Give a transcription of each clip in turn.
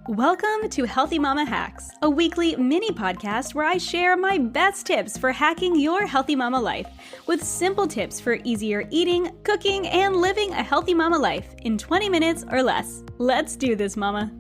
Welcome to Healthy Mama Hacks, a weekly mini podcast where I share my best tips for hacking your healthy mama life with simple tips for easier eating, cooking, and living a healthy mama life in 20 minutes or less. Let's do this, mama.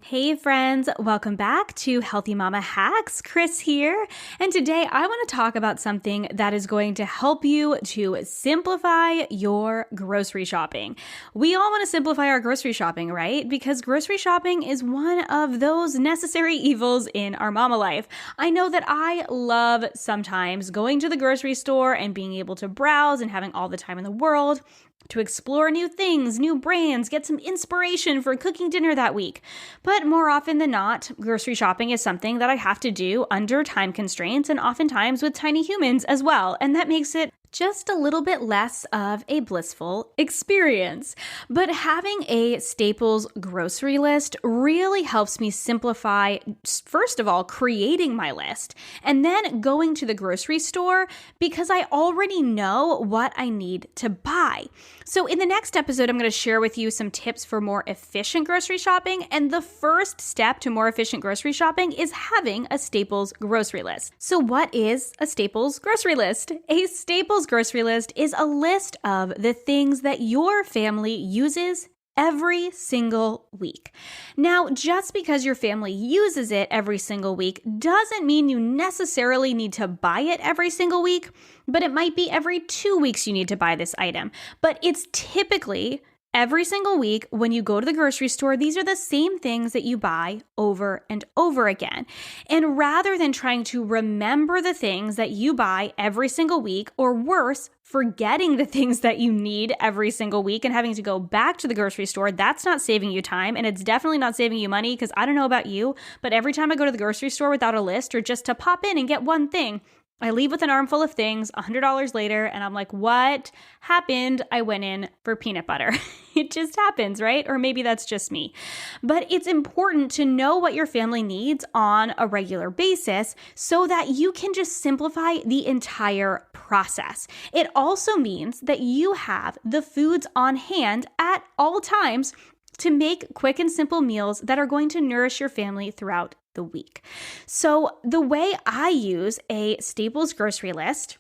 Hey friends, welcome back to Healthy Mama Hacks. Chris here, and today I want to talk about something that is going to help you to simplify your grocery shopping. We all want to simplify our grocery shopping, right? Because grocery shopping is one of those necessary evils in our mama life. I know that I love sometimes going to the grocery store and being able to browse and having all the time in the world to explore new things, new brands, get some inspiration for cooking dinner that week. But more often than not, grocery shopping is something that I have to do under time constraints and oftentimes with tiny humans as well. And that makes it just a little bit less of a blissful experience. But having a Staples grocery list really helps me simplify, first of all, creating my list and then going to the grocery store because I already know what I need to buy. So in the next episode, I'm going to share with you some tips for more efficient grocery shopping. And the first step to more efficient grocery shopping is having a Staples grocery list. So what is a Staples grocery list? A Staples grocery list is a list of the things that your family uses every single week. Now, just because your family uses it every single week doesn't mean you necessarily need to buy it every single week, but it might be every 2 weeks you need to buy this item. But it's typically every single week when you go to the grocery store, these are the same things that you buy over and over again. And rather than trying to remember the things that you buy every single week, or worse, forgetting the things that you need every single week and having to go back to the grocery store, that's not saving you time. And it's definitely not saving you money because I don't know about you, but every time I go to the grocery store without a list or just to pop in and get one thing, I leave with an armful of things $100 later, and I'm like, what happened? I went in for peanut butter. It just happens, right? Or maybe that's just me. But it's important to know what your family needs on a regular basis so that you can just simplify the entire process. It also means that you have the foods on hand at all times to make quick and simple meals that are going to nourish your family throughout the week. So the way I use a Staples grocery list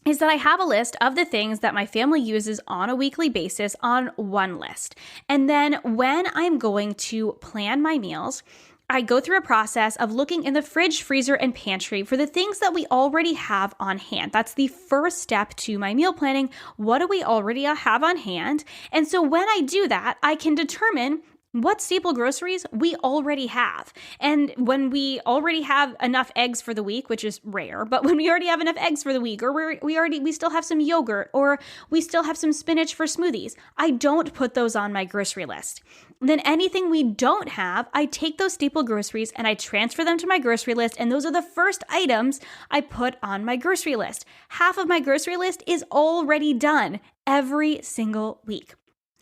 is that I have a list of the things that my family uses on a weekly basis on one list. And then when I'm going to plan my meals, I go through a process of looking in the fridge, freezer, and pantry for the things that we already have on hand. That's the first step to my meal planning. What do we already have on hand? And so when I do that, I can determine what staple groceries we already have. And when we already have enough eggs for the week, which is rare, but when we already have enough eggs for the week, or we still have some yogurt, or we still have some spinach for smoothies, I don't put those on my grocery list. Then anything we don't have, I take those staple groceries and I transfer them to my grocery list, and those are the first items I put on my grocery list. Half of my grocery list is already done every single week.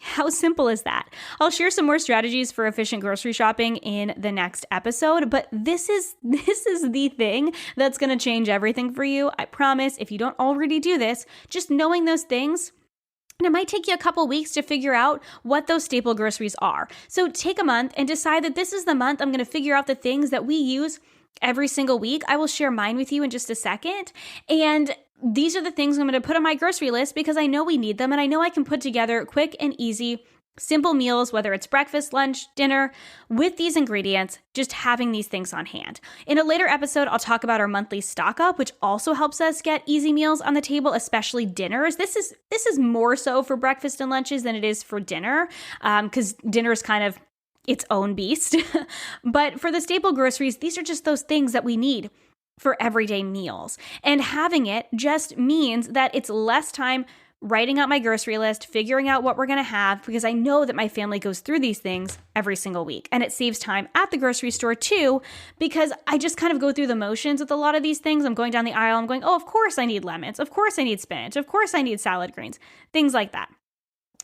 How simple is that? I'll share some more strategies for efficient grocery shopping in the next episode, but this is the thing that's going to change everything for you. I promise. If you don't already do this, just knowing those things, and it might take you a couple weeks to figure out what those staple groceries are. So take a month and decide that this is the month I'm going to figure out the things that we use every single week. I will share mine with you in just a second. And these are the things I'm going to put on my grocery list because I know we need them and I know I can put together quick and easy, simple meals, whether it's breakfast, lunch, dinner, with these ingredients, just having these things on hand. In a later episode, I'll talk about our monthly stock up, which also helps us get easy meals on the table, especially dinners. This is more so for breakfast and lunches than it is for dinner, because dinner is kind of its own beast. But for the staple groceries, these are just those things that we need for everyday meals. And having it just means that it's less time writing out my grocery list, figuring out what we're going to have, because I know that my family goes through these things every single week. And it saves time at the grocery store too, because I just kind of go through the motions with a lot of these things. I'm going down the aisle, I'm going, oh, of course I need lemons. Of course I need spinach. Of course I need salad greens, things like that.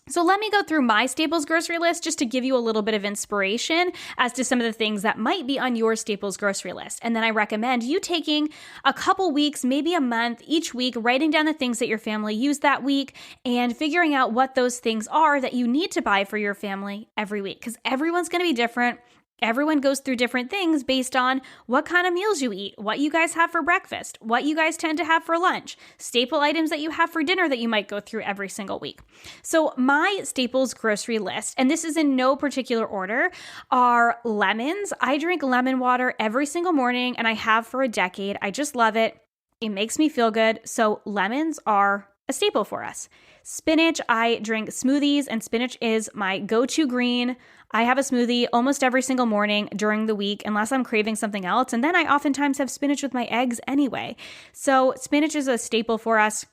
So let me go through my Staples grocery list just to give you a little bit of inspiration as to some of the things that might be on your Staples grocery list. And then I recommend you taking a couple weeks, maybe a month, each week, writing down the things that your family used that week and figuring out what those things are that you need to buy for your family every week, because everyone's going to be different. Everyone goes through different things based on what kind of meals you eat, what you guys have for breakfast, what you guys tend to have for lunch, staple items that you have for dinner that you might go through every single week. So my Staples grocery list, and this is in no particular order, are lemons. I drink lemon water every single morning, and I have for a decade. I just love it. It makes me feel good. So lemons are a staple for us. Spinach, I drink smoothies, and spinach is my go-to green. I have a smoothie almost every single morning during the week, unless I'm craving something else. And then I oftentimes have spinach with my eggs anyway. So spinach is a staple for us.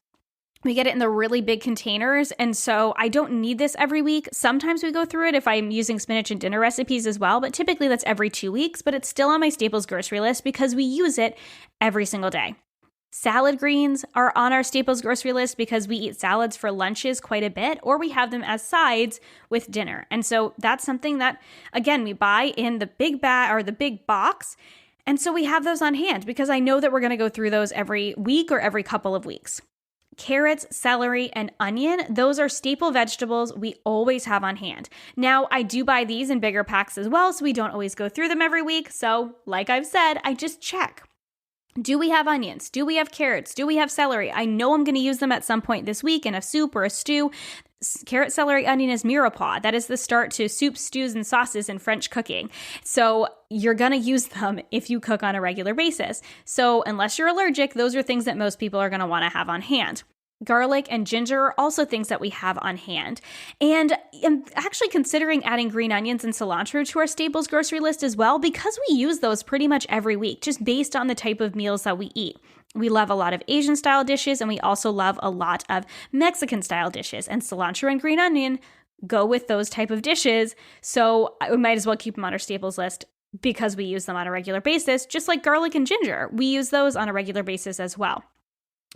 We get it in the really big containers, and so I don't need this every week. Sometimes we go through it if I'm using spinach in dinner recipes as well, but typically that's every 2 weeks, but it's still on my Staples grocery list because we use it every single day. Salad greens are on our Staples grocery list because we eat salads for lunches quite a bit, or we have them as sides with dinner. And so that's something that, again, we buy in the big bag or the big box. And so we have those on hand because I know that we're going to go through those every week or every couple of weeks. Carrots, celery, and onion, those are staple vegetables we always have on hand. Now, I do buy these in bigger packs as well, so we don't always go through them every week. So, like I've said, I just check. Do we have onions? Do we have carrots? Do we have celery? I know I'm going to use them at some point this week in a soup or a stew. Carrot, celery, onion is mirepoix. That is the start to soups, stews, and sauces in French cooking. So you're going to use them if you cook on a regular basis. So unless you're allergic, those are things that most people are going to want to have on hand. Garlic and ginger are also things that we have on hand. And I'm actually considering adding green onions and cilantro to our Staples grocery list as well, because we use those pretty much every week, just based on the type of meals that we eat. We love a lot of Asian style dishes, and we also love a lot of Mexican style dishes, and cilantro and green onion go with those type of dishes. So we might as well keep them on our Staples list because we use them on a regular basis, just like garlic and ginger. We use those on a regular basis as well.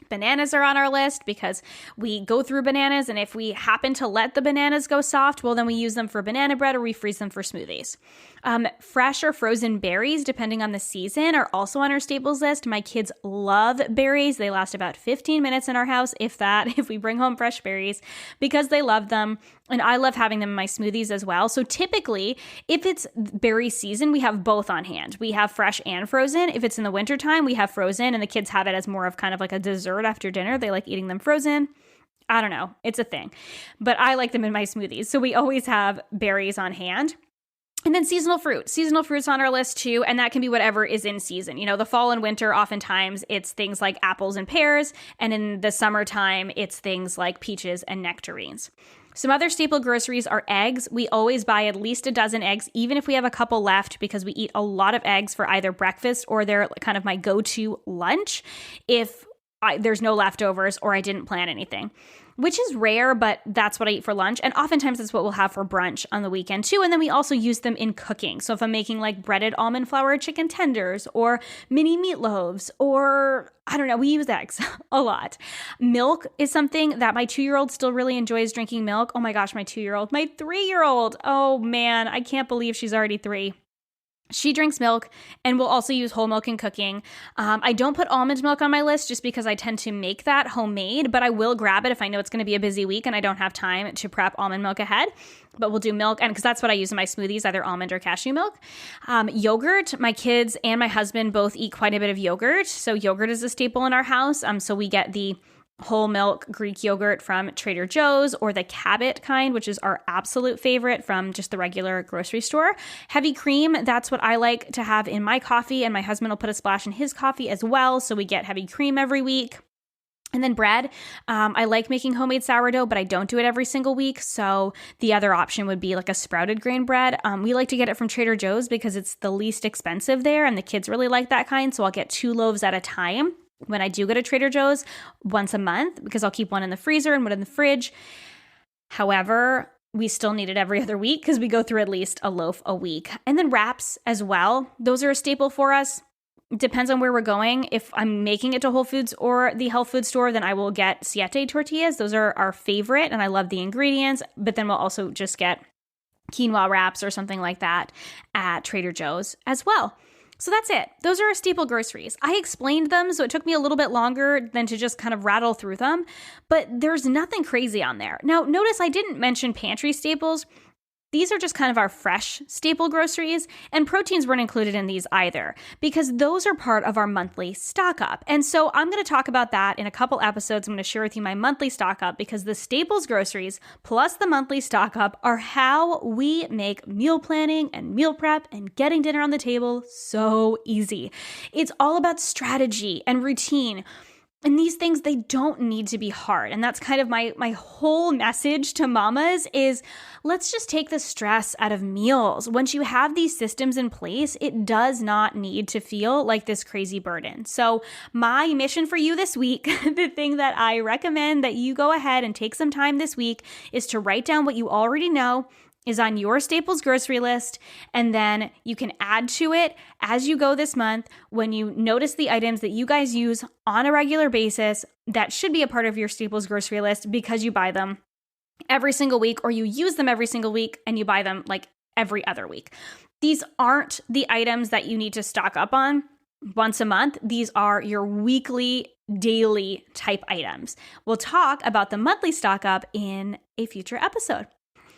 Bananas are on our list because we go through bananas, and if we happen to let the bananas go soft, well, then we use them for banana bread or we freeze them for smoothies. Fresh or frozen berries, depending on the season, are also on our Staples list. My kids love berries. They last about 15 minutes in our house, if that, if we bring home fresh berries, because they love them. And I love having them in my smoothies as well. So typically, if it's berry season, we have both on hand. We have fresh and frozen. If it's in the wintertime, we have frozen, and the kids have it as more of kind of like a dessert after dinner. They like eating them frozen. I don't know. It's a thing. But I like them in my smoothies. So we always have berries on hand. And then seasonal fruit. Seasonal fruit's on our list too, and that can be whatever is in season. You know, the fall and winter, oftentimes it's things like apples and pears, and in the summertime, it's things like peaches and nectarines. Some other staple groceries are eggs. We always buy at least a dozen eggs, even if we have a couple left, because we eat a lot of eggs for either breakfast or they're kind of my go-to lunch if there's no leftovers or I didn't plan anything, which is rare, but that's what I eat for lunch. And oftentimes that's what we'll have for brunch on the weekend too. And then we also use them in cooking. So if I'm making like breaded almond flour chicken tenders or mini meatloaves, or I don't know, we use eggs a lot. Milk is something that my 2-year-old still really enjoys drinking milk. Oh my gosh, my 2-year-old, my 3-year-old. Oh man, I can't believe she's already 3. She drinks milk, and we'll also use whole milk in cooking. I don't put almond milk on my list just because I tend to make that homemade, but I will grab it if I know it's going to be a busy week and I don't have time to prep almond milk ahead. But we'll do milk, and because that's what I use in my smoothies, either almond or cashew milk. Yogurt, my kids and my husband both eat quite a bit of yogurt, so yogurt is a staple in our house. So we get the whole milk Greek yogurt from Trader Joe's, or the Cabot kind, which is our absolute favorite from just the regular grocery store. Heavy cream, that's what I like to have in my coffee, and my husband will put a splash in his coffee as well, so we get heavy cream every week. And then bread, I like making homemade sourdough, but I don't do it every single week. So the other option would be like a sprouted grain bread. We like to get it from Trader Joe's because it's the least expensive there, and the kids really like that kind. So I'll get 2 loaves at a time when I do go to Trader Joe's once a month, because I'll keep one in the freezer and one in the fridge. However, we still need it every other week because we go through at least a loaf a week. And then wraps as well. Those are a staple for us. Depends on where we're going. If I'm making it to Whole Foods or the health food store, then I will get siete tortillas. Those are our favorite, and I love the ingredients. But then we'll also just get quinoa wraps or something like that at Trader Joe's as well. So that's it. Those are our staple groceries. I explained them, so it took me a little bit longer than to just kind of rattle through them, but there's nothing crazy on there. Now, notice I didn't mention pantry staples. These are just kind of our fresh staple groceries, and proteins weren't included in these either because those are part of our monthly stock up. And so I'm going to talk about that in a couple episodes. I'm going to share with you my monthly stock up because the staples groceries plus the monthly stock up are how we make meal planning and meal prep and getting dinner on the table so easy. It's all about strategy and routine. And these things, they don't need to be hard. And that's kind of my whole message to mamas is let's just take the stress out of meals. Once you have these systems in place, it does not need to feel like this crazy burden. So my mission for you this week, the thing that I recommend that you go ahead and take some time this week is to write down what you already know is on your staples grocery list, and then you can add to it as you go this month when you notice the items that you guys use on a regular basis that should be a part of your staples grocery list because you buy them every single week or you use them every single week and you buy them like every other week. These aren't the items that you need to stock up on once a month. These are your weekly, daily type items. We'll talk about the monthly stock up in a future episode.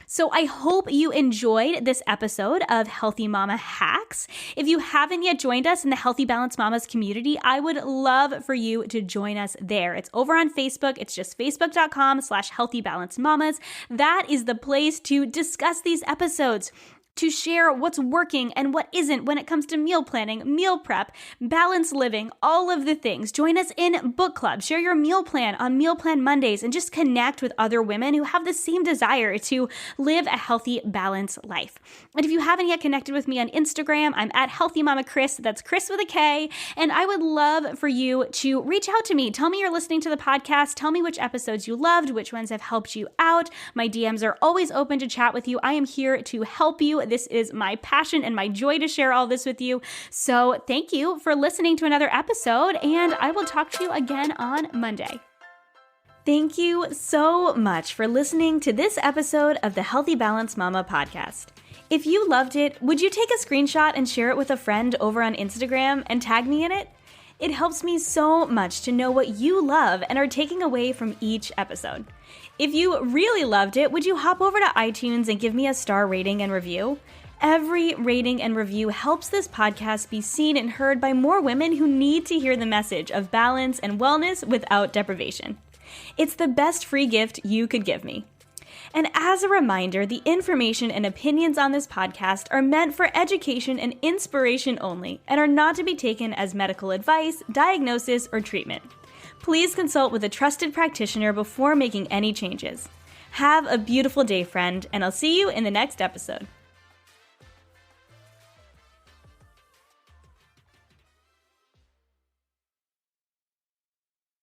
So I hope you enjoyed this episode of Healthy Mama Hacks. If you haven't yet joined us in the Healthy Balanced Mamas community, I would love for you to join us there. It's over on Facebook. It's just facebook.com/healthybalancedmamas. That is the place to discuss these episodes, to share what's working and what isn't when it comes to meal planning, meal prep, balanced living, all of the things. Join us in book club. Share your meal plan on Meal Plan Mondays and just connect with other women who have the same desire to live a healthy, balanced life. And if you haven't yet connected with me on Instagram, I'm at Healthy Mama Kris. That's Kris with a K. And I would love for you to reach out to me. Tell me you're listening to the podcast. Tell me which episodes you loved, which ones have helped you out. My DMs are always open to chat with you. I am here to help you. This is my passion and my joy to share all this with you. So thank you for listening to another episode, and I will talk to you again on Monday. Thank you so much for listening to this episode of the Healthy Balanced Mama podcast. If you loved it, would you take a screenshot and share it with a friend over on Instagram and tag me in it? It helps me so much to know what you love and are taking away from each episode. If you really loved it, would you hop over to iTunes and give me a star rating and review? Every rating and review helps this podcast be seen and heard by more women who need to hear the message of balance and wellness without deprivation. It's the best free gift you could give me. And as a reminder, the information and opinions on this podcast are meant for education and inspiration only and are not to be taken as medical advice, diagnosis, or treatment. Please consult with a trusted practitioner before making any changes. Have a beautiful day, friend, and I'll see you in the next episode.